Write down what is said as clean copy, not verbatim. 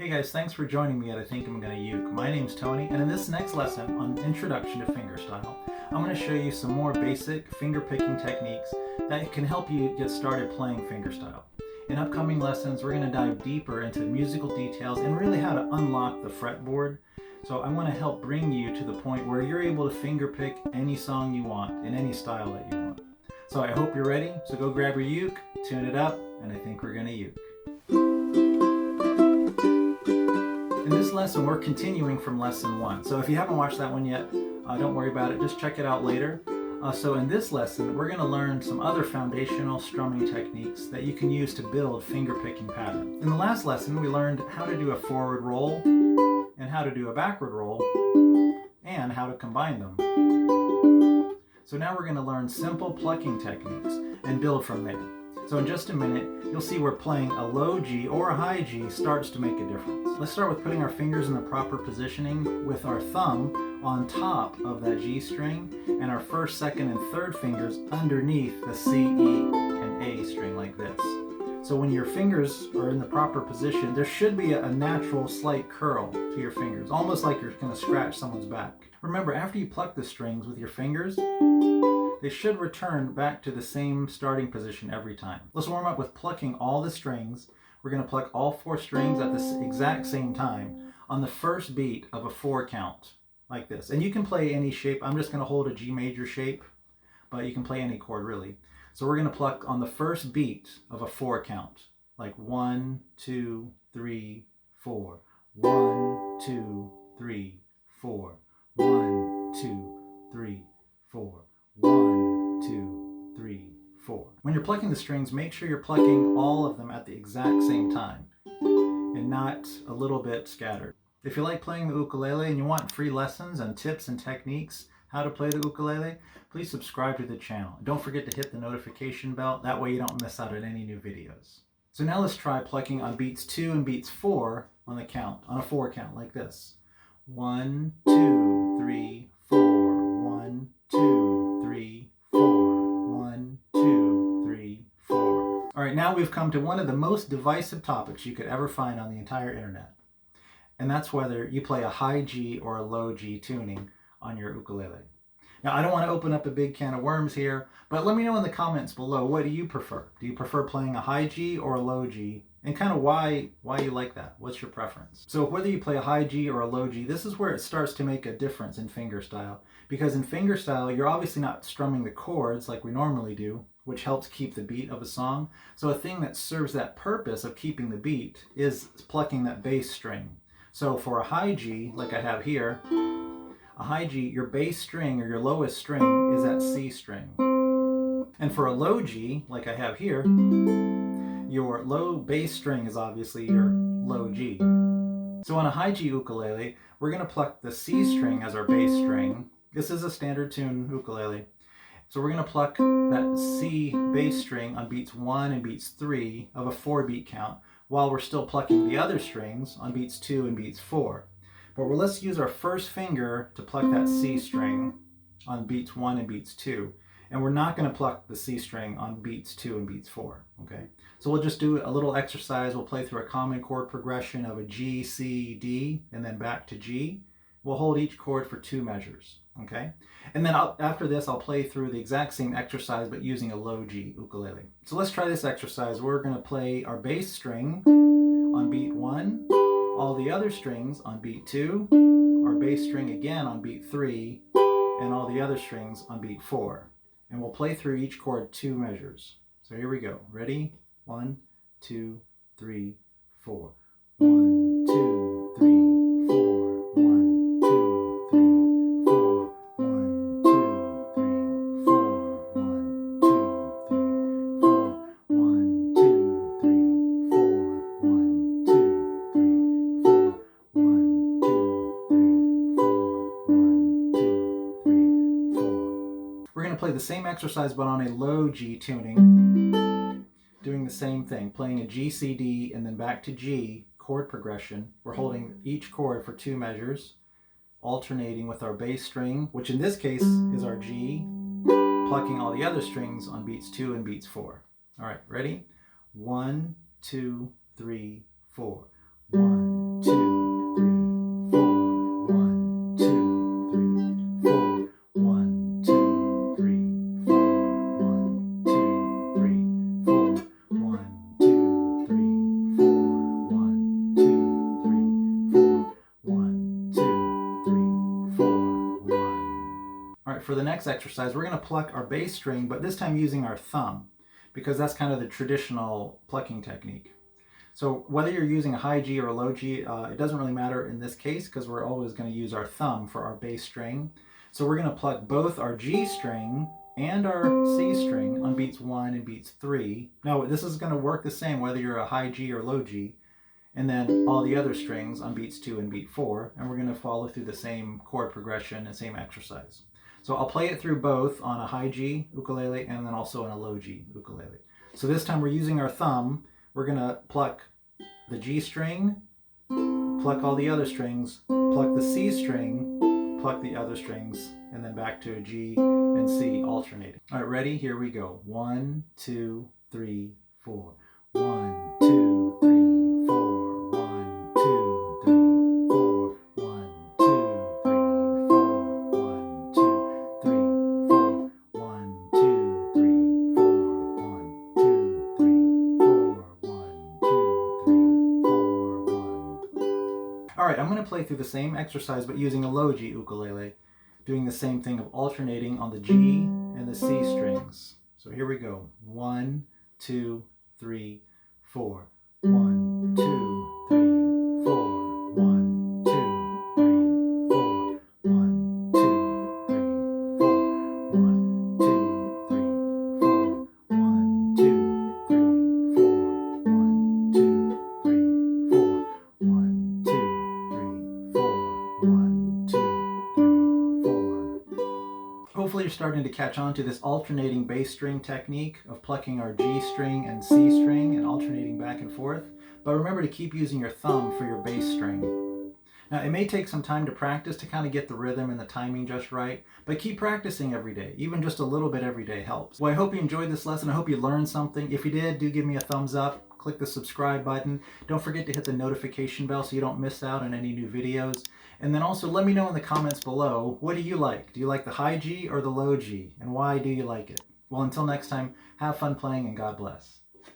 Hey guys, thanks for joining me at ImGonnaUke. My name's Tony, and in this next lesson on Introduction to Fingerstyle, I'm going to show you some more basic finger picking techniques that can help you get started playing fingerstyle. In upcoming lessons, we're going to dive deeper into musical details and really how to unlock the fretboard. So I want to help bring you to the point where you're able to finger pick any song you want in any style that you want. So I hope you're ready, so go grab your uke, tune it up, and I think we're going to uke. In this lesson, we're continuing from lesson 1. So if you haven't watched that one yet, don't worry about it. Just check it out later. So in this lesson, we're going to learn some other foundational strumming techniques that you can use to build finger picking patterns. In the last lesson, we learned how to do a forward roll and how to do a backward roll and how to combine them. So now we're going to learn simple plucking techniques and build from there. So in just a minute, you'll see where playing a low G or a high G starts to make a difference. Let's start with putting our fingers in the proper positioning with our thumb on top of that G string and our first, second, and third fingers underneath the C, E, and A string like this. So when your fingers are in the proper position, there should be a natural slight curl to your fingers, almost like you're going to scratch someone's back. Remember, after you pluck the strings with your fingers, they should return back to the same starting position every time. Let's warm up with plucking all the strings. We're going to pluck all 4 strings at the exact same time on the first beat of a 4 count, like this. And you can play any shape. I'm just going to hold a G major shape, but you can play any chord really. So we're going to pluck on the first beat of a 4 count, like 1, 2, 3, 4. 1, 2, 3, 4. 1, 2, 3, 4. 1, 2, 3, 4. When you're plucking the strings, make sure you're plucking all of them at the exact same time and not a little bit scattered. If you like playing the ukulele and you want free lessons and tips and techniques how to play the ukulele, please subscribe to the channel. Don't forget to hit the notification bell, that way you don't miss out on any new videos. So now let's try plucking on beats 2 and beats 4 on a 4 count like this. 1, 2, 3, 4. 1, 2, 3, 4. 1, 2, 3, 4. All right, now we've come to one of the most divisive topics you could ever find on the entire internet. And that's whether you play a high G or a low G tuning on your ukulele. Now, I don't want to open up a big can of worms here, but let me know in the comments below, what do you prefer? Do you prefer playing a high G or a low G? And kind of why you like that? What's your preference? So whether you play a high G or a low G, this is where it starts to make a difference in fingerstyle. Because in fingerstyle, you're obviously not strumming the chords like we normally do, which helps keep the beat of a song. So a thing that serves that purpose of keeping the beat is plucking that bass string. So for a high G, like I have here, a high G, your bass string or your lowest string is that C string. And for a low G, like I have here, your low bass string is obviously your low G. So on a high G ukulele, we're going to pluck the C string as our bass string. This is a standard tune ukulele. So we're going to pluck that C bass string on beats 1 and beats 3 of a 4-beat count, while we're still plucking the other strings on beats 2 and beats 4. But let's use our first finger to pluck that C string on beats 1 and beats 2. And we're not going to pluck the C string on beats 2 and beats 4, okay? So we'll just do a little exercise. We'll play through a common chord progression of a G, C, D, and then back to G. We'll hold each chord for 2 measures, okay? And then after this, I'll play through the exact same exercise, but using a low G ukulele. So let's try this exercise. We're going to play our bass string on beat 1, all the other strings on beat 2, our bass string again on beat 3, and all the other strings on beat 4. And we'll play through each chord 2 measures. So here we go. Ready? 1, 2, 3, 4. 1, 2, 3, 4. 1, 2, 3, 4. 1, 2, 3, 4. 1, 2, 3, 4. 1, 2, 3, 4. 1, 2, 3, 4. 1, 2, 3, 4. 1, 2, 3, 4. We're going to play the same exercise but on a low G tuning, doing the same thing, playing a G, C, D, and then back to G chord progression. We're holding each chord for 2 measures, alternating with our bass string, which in this case is our G, plucking all the other strings on beats 2 and beats 4. All right, ready? 1, 2, 3, 4. 1, for the next exercise, we're going to pluck our bass string, but this time using our thumb, because that's kind of the traditional plucking technique. So whether you're using a high G or a low G, it doesn't really matter in this case because we're always going to use our thumb for our bass string. So we're going to pluck both our G string and our C string on beats 1 and beats 3. Now this is going to work the same whether you're a high G or low G, and then all the other strings on beats 2 and beat 4, and we're going to follow through the same chord progression and same exercise. So I'll play it through both on a high G ukulele and then also on a low G ukulele. So this time we're using our thumb. We're going to pluck the G string, pluck all the other strings, pluck the C string, pluck the other strings, and then back to a G and C alternating. All right, ready? Here we go. 1, 2, 3, 4. 1, 2, 3, 4. 1, 2, 3, 4. 1, 2, 3, 4. 1, 2, 3, 4. 1, 2, 3, 4. 1, 2, 3, 4. 1, 2, 3, 4. 1. All right, I'm going to play through the same exercise but using a low G ukulele, doing the same thing of alternating on the G and the C strings. So here we go. 1, 2, 3, 4. 1, 2, 3, 4. 1, 2, 3, 4. 1, 2, 3, 4. 1, 2, 3, 4. 1, 2, 3, 4. 1, 2, 3, 4. 1, 2, 3, 4. 1, 2, 3, 4. Hopefully you're starting to catch on to this alternating bass string technique of plucking our G string and C string and alternating back and forth. But remember to keep using your thumb for your bass string. Now it may take some time to practice to kind of get the rhythm and the timing just right, but keep practicing every day. Even just a little bit every day helps. Well, I hope you enjoyed this lesson. I hope you learned something. If you did, do give me a thumbs up. Click the subscribe button. Don't forget to hit the notification bell so you don't miss out on any new videos. And then also let me know in the comments below, what do you like? Do you like the high G or the low G? And why do you like it? Well, until next time, have fun playing and God bless.